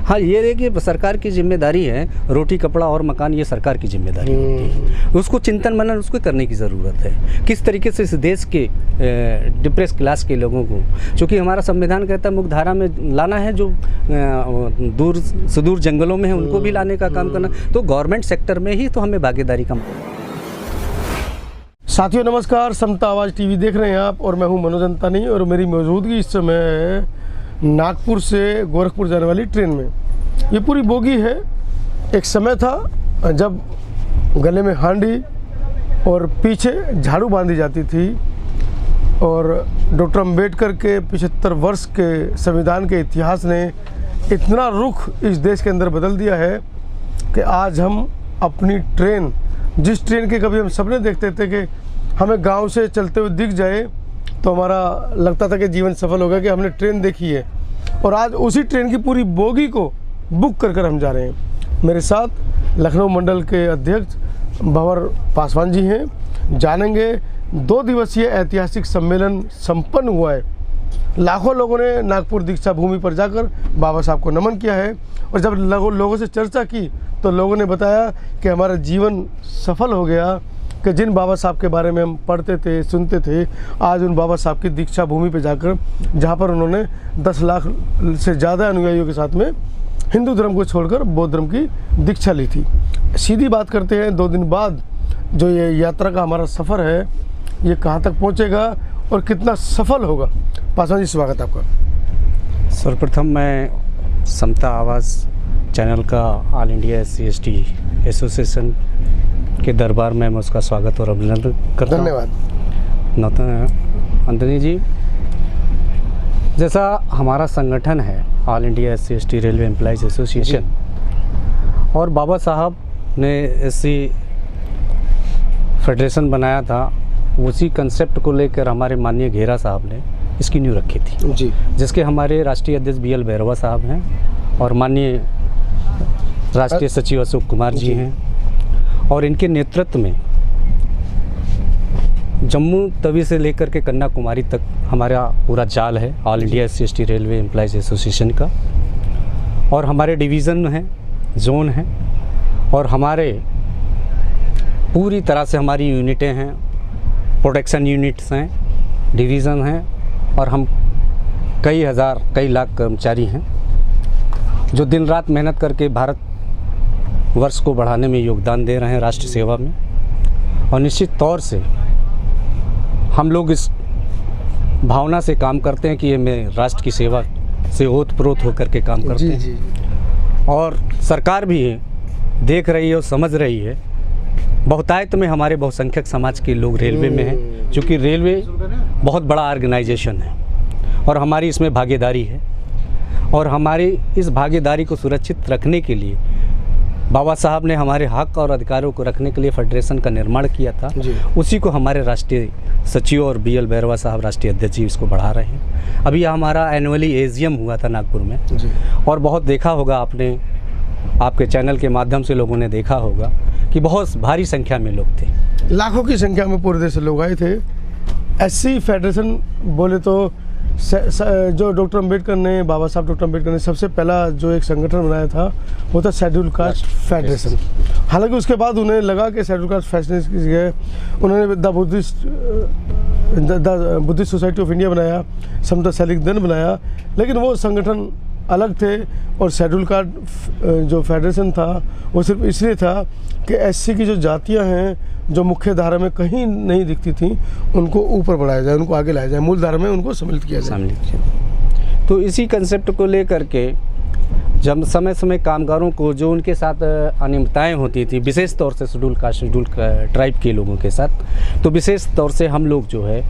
हाँ, ये है कि सरकार की जिम्मेदारी है, रोटी कपड़ा और मकान ये सरकार की जिम्मेदारी होती है। उसको चिंतन मनन उसको करने की ज़रूरत है, किस तरीके से इस देश के डिप्रेस क्लास के लोगों को, चूँकि हमारा संविधान कहता है मुख्य धारा में लाना है, जो दूर सुदूर जंगलों में है उनको भी लाने का काम करना, तो गवर्नमेंट सेक्टर में ही तो हमें भागीदारी कम। साथियों नमस्कार, समता आवाज़ टीवी देख रहे हैं आप और मैं हूं मनोज अंतानी और मेरी मौजूदगी इस समय नागपुर से गोरखपुर जाने वाली ट्रेन में। ये पूरी बोगी है। एक समय था जब गले में हांडी और पीछे झाड़ू बांधी जाती थी और डॉक्टर अम्बेडकर के 75 वर्ष के संविधान के इतिहास ने इतना रुख इस देश के अंदर बदल दिया है कि आज हम अपनी ट्रेन, जिस ट्रेन के कभी हम सपने देखते थे कि हमें गांव से चलते हुए दिख जाए तो हमारा लगता था कि जीवन सफल होगा कि हमने ट्रेन देखी है, और आज उसी ट्रेन की पूरी बोगी को बुक कर हम जा रहे हैं। मेरे साथ लखनऊ मंडल के अध्यक्ष भंवर पासवान जी हैं। जानेंगे 2 दिवसीय ऐतिहासिक सम्मेलन संपन्न हुआ है। लाखों लोगों ने नागपुर दीक्षा भूमि पर जाकर बाबा साहब को नमन किया है, और जब लोगों से चर्चा की तो लोगों ने बताया कि हमारा जीवन सफल हो गया कि जिन बाबा साहब के बारे में हम पढ़ते थे, सुनते थे, आज उन बाबा साहब की दीक्षा भूमि पर जाकर, जहाँ पर उन्होंने 10 लाख से ज़्यादा अनुयायियों के साथ में हिंदू धर्म को छोड़कर बौद्ध धर्म की दीक्षा ली थी। सीधी बात करते हैं, 2 दिन बाद जो ये यात्रा का हमारा सफ़र है ये कहाँ तक पहुँचेगा और कितना सफल होगा। पासवान जी, स्वागत आपका। सर्वप्रथम मैं समता आवाज़ चैनल का ऑल इंडिया SC/ST एसोसिएशन के दरबार में मैं उसका स्वागत और अभिनंदन करता हूँ। धन्यवाद। अंतनी जी, जैसा हमारा संगठन है all India SC/ST railway employees association, और बाबा साहब ने SC फेडरेशन बनाया था, उसी कंसेप्ट को लेकर हमारे माननीय घेरा साहब ने इसकी नींव रखी थी जी, जिसके हमारे राष्ट्रीय अध्यक्ष BL भैरवा साहब हैं और माननीय राष्ट्रीय सचिव अशोक कुमार जी हैं, और इनके नेतृत्व में जम्मू तवी से लेकर के कन्याकुमारी तक हमारा पूरा जाल है all India SC/ST railway employees association का, और हमारे डिवीज़न हैं, जोन हैं, और हमारे पूरी तरह से हमारी यूनिटें हैं, प्रोटेक्शन यूनिट्स हैं, डिवीज़न हैं, और हम कई हज़ार कई लाख कर्मचारी हैं जो दिन रात मेहनत करके भारत वर्ष को बढ़ाने में योगदान दे रहे हैं राष्ट्र सेवा में। और निश्चित तौर से हम लोग इस भावना से काम करते हैं कि ये मैं राष्ट्र की सेवा से ओतप्रोत होकर के काम करते हैं। जी। और सरकार भी देख रही है और समझ रही है। बहुतायत में हमारे बहुसंख्यक समाज के लोग रेलवे में हैं, क्योंकि रेलवे बहुत बड़ा ऑर्गेनाइजेशन है और हमारी इसमें भागीदारी है, और हमारी इस भागीदारी को सुरक्षित रखने के लिए बाबा साहब ने हमारे हक और अधिकारों को रखने के लिए फेडरेशन का निर्माण किया था। उसी को हमारे राष्ट्रीय सचिव और BL भैरवा साहब राष्ट्रीय अध्यक्ष जी इसको बढ़ा रहे हैं। अभी हमारा एनुअली AGM हुआ था नागपुर में जी। और बहुत देखा होगा आपने, आपके चैनल के माध्यम से लोगों ने देखा होगा कि बहुत भारी संख्या में लोग थे, लाखों की संख्या में पूरे देश से लोग आए थे। SC फेडरेशन बोले तो जो डॉक्टर अम्बेडकर ने, बाबा साहब डॉक्टर अम्बेडकर ने सबसे पहला जो एक संगठन बनाया था वो था शेड्यूल कास्ट फेडरेशन। हालांकि उसके बाद उन्हें लगा कि शेड्यूल कास्ट फेडरेशन की जगह उन्होंने the Buddhist society of India बनाया, समता सैनिक दल बनाया, लेकिन वो संगठन अलग थे। और शेड्यूल कार्ड जो फेडरेशन था वो सिर्फ इसलिए था कि SC की जो जातियां हैं जो मुख्य धारा में कहीं नहीं दिखती थी उनको ऊपर बढ़ाया जाए, उनको आगे लाया जाए, मूल धारा में उनको सम्मिलित किया जाए। तो इसी कंसेप्ट को लेकर के जब समय समय कामगारों को जो उनके साथ अनियमितताएँ होती थी, विशेष तौर से शेड्यूल ट्राइब के लोगों के साथ, तो विशेष तौर से हम लोग जो है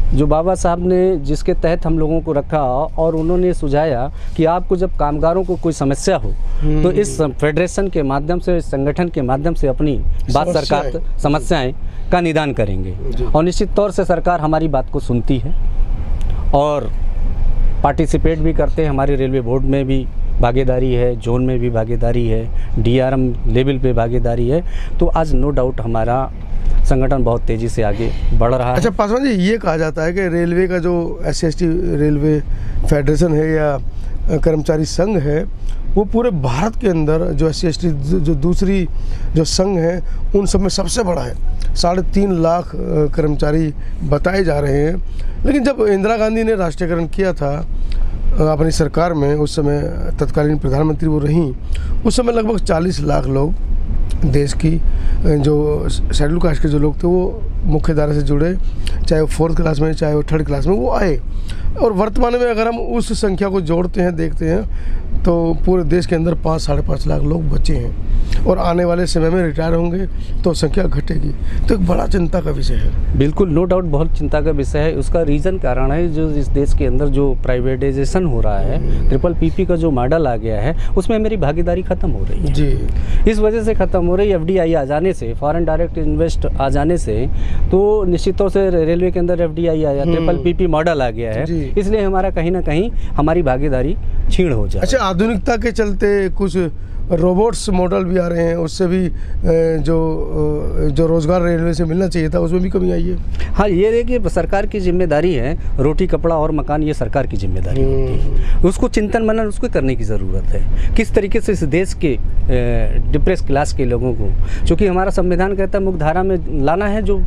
जो बाबा साहब ने जिसके तहत हम लोगों को रखा, और उन्होंने सुझाया कि आपको जब कामगारों को कोई समस्या हो तो इस फेडरेशन के माध्यम से, इस संगठन के माध्यम से अपनी बात सरकार समस्याएं का निदान करेंगे, और निश्चित तौर से सरकार हमारी बात को सुनती है और पार्टिसिपेट भी करते हैं। हमारे रेलवे बोर्ड में भी भागीदारी है, जोन में भी भागीदारी है, DRM लेवल पे भागीदारी है। तो आज नो डाउट हमारा संगठन बहुत तेज़ी से आगे बढ़ रहा है। अच्छा पासवान जी, ये कहा जाता है कि रेलवे का जो SC/ST रेलवे फेडरेशन है या कर्मचारी संघ है वो पूरे भारत के अंदर जो SC/ST जो दूसरी जो संघ है उन सब में सबसे बड़ा है। 3.5 लाख कर्मचारी बताए जा रहे हैं। लेकिन जब इंदिरा गांधी ने राष्ट्रीयकरण किया था अपनी सरकार में, उस समय तत्कालीन प्रधानमंत्री वो रहीं, उस समय लगभग 40 लाख लोग देश की जो शेड्यूल कास्ट के जो लोग थे वो मुख्य धारा से जुड़े, चाहे वो 4th क्लास में चाहे वो 3rd क्लास में वो आए। और वर्तमान में अगर हम उस संख्या को जोड़ते हैं, देखते हैं तो पूरे देश के अंदर 5-5.5 लाख लोग बचे हैं और आने वाले समय में रिटायर होंगे तो संख्या घटेगी। तो एक बड़ा चिंता का विषय है। बिल्कुल, नो डाउट बहुत चिंता का विषय है। उसका रीज़न कारण है जो इस देश के अंदर जो प्राइवेटाइजेशन हो रहा है, PPP का जो मॉडल आ गया है उसमें मेरी भागीदारी ख़त्म हो रही है जी। इस वजह से ख़त्म हो रही है। FDI आ जाने से, फॉरेन डायरेक्ट इन्वेस्ट आ जाने से, तो निश्चित तौर से रेलवे के अंदर FDI आया, PPP मॉडल आ गया है, इसलिए हमारा कहीं ना कहीं हमारी भागीदारी छीण हो जाए। अच्छा, आधुनिकता के चलते कुछ रोबोट्स मॉडल भी आ रहे हैं, उससे भी जो रोज़गार रेलवे से मिलना चाहिए था उसमें भी कमी आई है। हाँ, ये देखिए सरकार की जिम्मेदारी है, रोटी कपड़ा और मकान ये सरकार की जिम्मेदारी होती है। उसको चिंतन मनन उसको करने की ज़रूरत है, किस तरीके से इस देश के डिप्रेस क्लास के लोगों को, चूँकि हमारा संविधान कहता है मुख्य धारा में लाना है, जो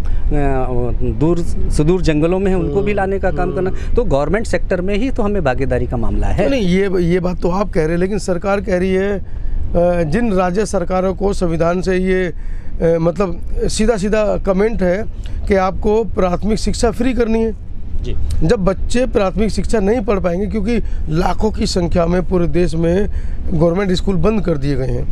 दूर सुदूर जंगलों में है उनको भी लाने का काम करना, तो गवर्नमेंट सेक्टर में ही तो हमें भागीदारी का मामला है। नहीं, ये बात तो आप कह रहे हैं, लेकिन सरकार कह रही है जिन राज्य सरकारों को संविधान से ये मतलब सीधा कमेंट है कि आपको प्राथमिक शिक्षा फ्री करनी है जी। जब बच्चे प्राथमिक शिक्षा नहीं पढ़ पाएंगे, क्योंकि लाखों की संख्या में पूरे देश में गवर्नमेंट स्कूल बंद कर दिए गए हैं,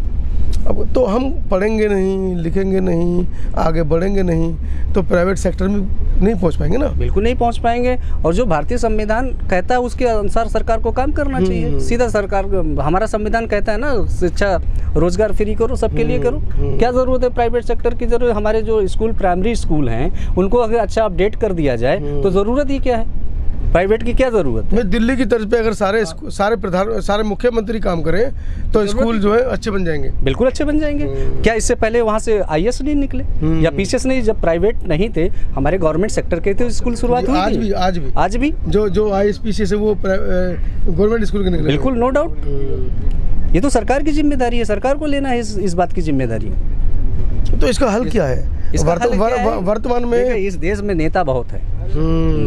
अब तो हम पढ़ेंगे नहीं, लिखेंगे नहीं, आगे बढ़ेंगे नहीं, तो प्राइवेट सेक्टर में नहीं पहुंच पाएंगे ना। बिल्कुल नहीं पहुंच पाएंगे। और जो भारतीय संविधान कहता है उसके अनुसार सरकार को काम करना चाहिए। सीधा सरकार, हमारा संविधान कहता है ना, शिक्षा रोजगार फ्री करो, सबके लिए करो। क्या ज़रूरत है प्राइवेट सेक्टर की? जरूरत, हमारे जो स्कूल प्राइमरी स्कूल हैं उनको अगर अच्छा अपडेट कर दिया जाए तो ज़रूरत ही क्या है, प्राइवेट की क्या ज़रूरत है? दिल्ली की तर्ज पे अगर सारे मुख्यमंत्री काम करें तो स्कूल जो है अच्छे बन जाएंगे। बिल्कुल अच्छे बन जाएंगे। क्या इससे पहले वहाँ से IAS नहीं निकले या PCS नहीं? जब प्राइवेट नहीं थे, हमारे गवर्नमेंट सेक्टर के थे, स्कूल शुरुआत हुई। आज भी जो IAS PCS है वो गवर्नमेंट स्कूल के निकले। बिल्कुल, नो डाउट। ये तो सरकार की जिम्मेदारी है, सरकार को लेना है इस बात की जिम्मेदारी। तो इसका हल क्या है? वर्तमान में इस देश में नेता बहुत है,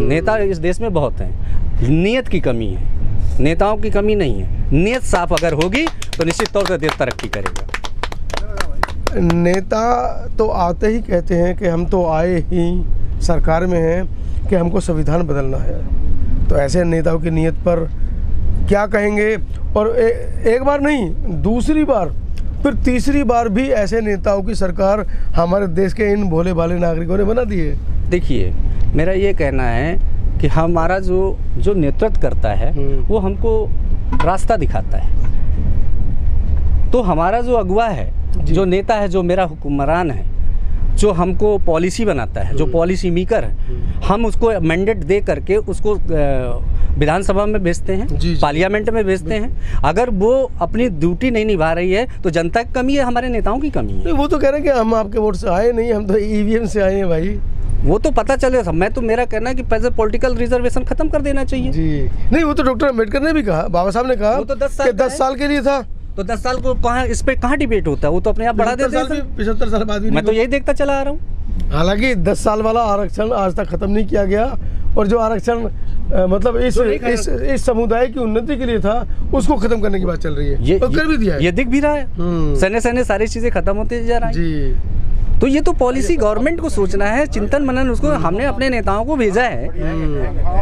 नेता इस देश में बहुत हैं, नीयत की कमी है, नेताओं की कमी नहीं है। नीयत साफ अगर होगी तो निश्चित तौर से देश तरक्की करेगा। नेता तो आते ही कहते हैं कि हम तो आए ही सरकार में हैं कि हमको संविधान बदलना है, तो ऐसे नेताओं की नीयत पर क्या कहेंगे? और एक बार नहीं, दूसरी बार फिर तीसरी बार भी ऐसे नेताओं की सरकार हमारे देश के इन भोले भाले नागरिकों ने बना दी है। देखिए, मेरा ये कहना है कि हमारा जो नेतृत्व करता है वो हमको रास्ता दिखाता है। तो हमारा जो अगुवा है, जो नेता है, जो मेरा हुक्मरान है, जो हमको पॉलिसी बनाता है, जो पॉलिसी मेकर है, हम उसको मैंडेट दे करके उसको विधानसभा में भेजते हैं, पार्लियामेंट में भेजते हैं। अगर वो अपनी ड्यूटी नहीं निभा रही है तो जनता की कमी है, हमारे नेताओं की कमी है। वो तो कह रहे हैं कि हम आपके वोट से आए नहीं, हम तो EVM से आए हैं भाई। वो तो पता चले। मैं तो मेरा कहना है कि पहले पॉलिटिकल रिजर्वेशन खत्म कर देना चाहिए जी। नहीं, वो तो डॉक्टर अम्बेडकर ने भी कहा, बाबा साहब ने कहा, वो तो 10 साल के लिए था। तो 10 साल को कहाँ, इस पे कहाँ डिबेट होता है? वो तो अपने आप बढ़ा देते हैं। 75 साल बाद भी मैं तो यही देखता चला आ रहा हूँ। हालांकि 10 साल वाला आरक्षण आज तक खत्म नहीं किया गया, और जो आरक्षण मतलब इस समुदाय की उन्नति के लिए था उसको खत्म करने की बात चल रही है। ये कर भी दिया है, ये दिख भी रहा है। सने सारी चीजें खत्म होती जा रही जी। तो ये तो पॉलिसी गवर्नमेंट को सोचना है, चिंतन मनन उसको हमने अपने नेताओं को भेजा है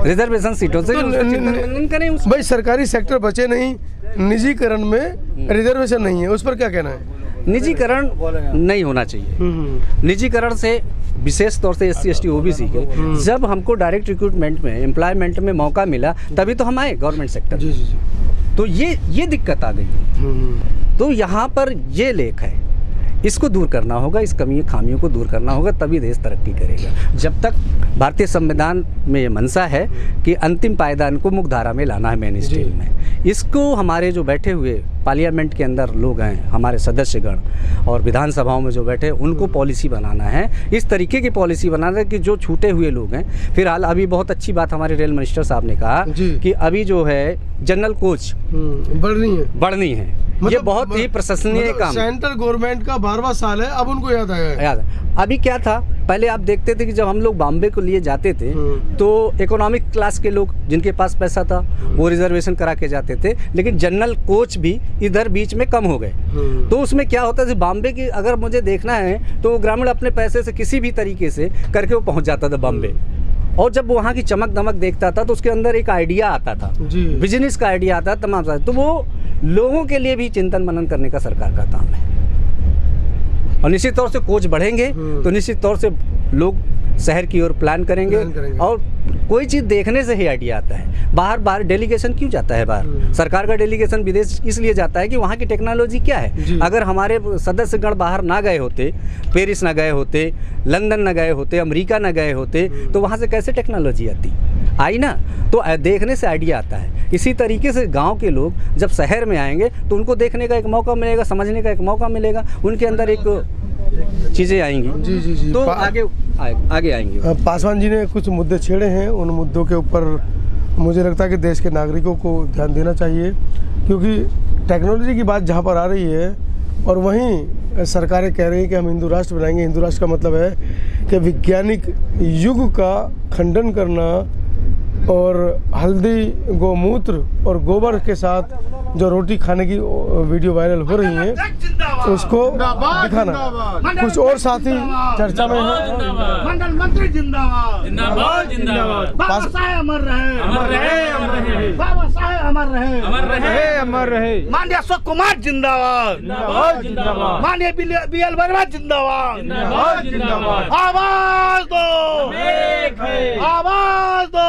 रिजर्वेशन सीटों से। तो भाई सरकारी सेक्टर बचे नहीं, निजीकरण में रिजर्वेशन नहीं है, उस पर क्या कहना है? निजीकरण नहीं होना चाहिए। निजीकरण से विशेष तौर से SC/ST OBC के जब हमको डायरेक्ट रिक्रूटमेंट में, एम्प्लॉयमेंट में मौका मिला तभी तो हम आए गवर्नमेंट सेक्टर। तो ये दिक्कत आ गई। तो यहाँ पर ये लेख है इसको दूर करना होगा, इस कमी खामियों को दूर करना होगा, तभी देश तरक्की करेगा। जब तक भारतीय संविधान में ये मंशा है कि अंतिम पायदान को मुख्यधारा में लाना है, मेन स्ट्रीम में, इसको हमारे जो बैठे हुए पार्लियामेंट के अंदर लोग हैं, हमारे सदस्यगण और विधानसभाओं में जो बैठे हैं, उनको पॉलिसी बनाना है, इस तरीके की पॉलिसी बनाना है कि जो छूटे हुए लोग हैं। फिलहाल अभी बहुत अच्छी बात हमारे रेल मिनिस्टर साहब ने कहा कि अभी जो है जनरल कोच बढ़नी है। ये बहुत ही प्रशंसनीय काम। सेंट्रल गवर्नमेंट का 12वां साल है, अब उनको याद आया है। याद अभी क्या था, पहले आप देखते थे कि जब हम लोग बॉम्बे को लिए जाते थे तो इकोनॉमिक क्लास के लोग जिनके पास पैसा था वो रिजर्वेशन करा के जाते थे, लेकिन जनरल कोच भी इधर बीच में कम हो गए। तो उसमें क्या होता है, बॉम्बे की अगर मुझे देखना है तो ग्रामीण अपने पैसे से किसी भी तरीके से करके वो पहुंच जाता था बॉम्बे, और जब वहाँ की चमक दमक देखता था तो उसके अंदर एक आइडिया आता था, बिजनेस का आइडिया आता था तमाम सारे। तो वो लोगों के लिए भी चिंतन मनन करने का सरकार का काम है, और निश्चित तौर से कोच बढ़ेंगे तो निश्चित तौर से लोग शहर की ओर प्लान करेंगे। और कोई चीज़ देखने से ही आइडिया आता है। बाहर डेलीगेशन क्यों जाता है बाहर? सरकार का डेलीगेशन विदेश इसलिए जाता है कि वहाँ की टेक्नोलॉजी क्या है। अगर हमारे सदस्यगण बाहर ना गए होते, पेरिस ना गए होते, लंदन ना गए होते, अमेरिका ना गए होते, तो वहाँ से कैसे टेक्नोलॉजी आती? आई ना। तो देखने से आइडिया आता है। इसी तरीके से गांव के लोग जब शहर में आएंगे तो उनको देखने का एक मौका मिलेगा, समझने का एक मौका मिलेगा, उनके अंदर एक चीज़ें आएंगी। जी। तो आगे आएंगे। पासवान जी ने कुछ मुद्दे छेड़े हैं, उन मुद्दों के ऊपर मुझे लगता है कि देश के नागरिकों को ध्यान देना चाहिए, क्योंकि टेक्नोलॉजी की बात जहाँ पर आ रही है और वहीं सरकारें कह रही हैं कि हम हिंदू राष्ट्र बनाएंगे। हिंदू राष्ट्र का मतलब है कि वैज्ञानिक युग का खंडन करना और हल्दी, गोमूत्र और गोबर के साथ जो रोटी खाने की वीडियो वायरल हो रही है उसको दिखाना। कुछ और साथी चर्चा में है। मंडल मंत्री जिंदाबाद, जिंदाबाद, जिंदाबाद। बाबा साहेब अमर रहे, अमर रहे, अमर रहे। बाबा साहेब अमर रहे, अमर रहे, अमर रहे। माननीय अशोक कुमार जिंदाबाद, जिंदाबाद, जिंदाबाद। माननीय BL वर्मा जिंदाबाद, जिंदाबाद, जिंदाबाद। आवाज दो, आवाज दो।